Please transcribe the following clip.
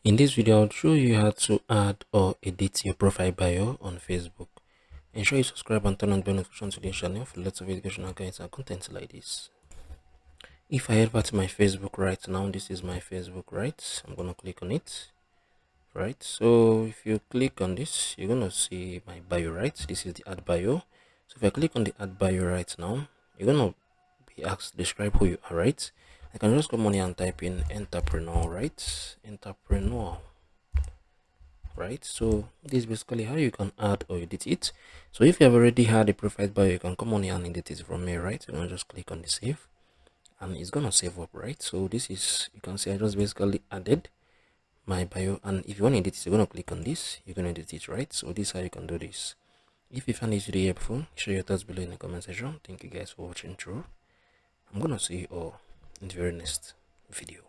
In this video, I'll show you how to add or edit your profile bio on Facebook. Ensure you subscribe and turn on the notification to this channel for lots of educational guides and content like this. If I head over to my Facebook right now, this is my Facebook, right? I'm gonna click on it, right? So if you click on this, you're gonna see my bio, right? This is the add bio. So if I click on the add bio right now, you're gonna be asked to describe who you are, right? I can just come on here and type in entrepreneur, right? Entrepreneur, right? So this is basically how you can add or edit it. So if you have already had a profile bio, you can come on here and edit it from here, right? You're gonna just click on the save and it's gonna save up, right? So this is, you can see I just basically added my bio, and if you want to edit it, you're gonna click on this, you're gonna edit it, right? So this is how you can do this. If you found this video helpful, share your thoughts below in the comment section. Thank you guys for watching through. I'm gonna see you all in the very next video.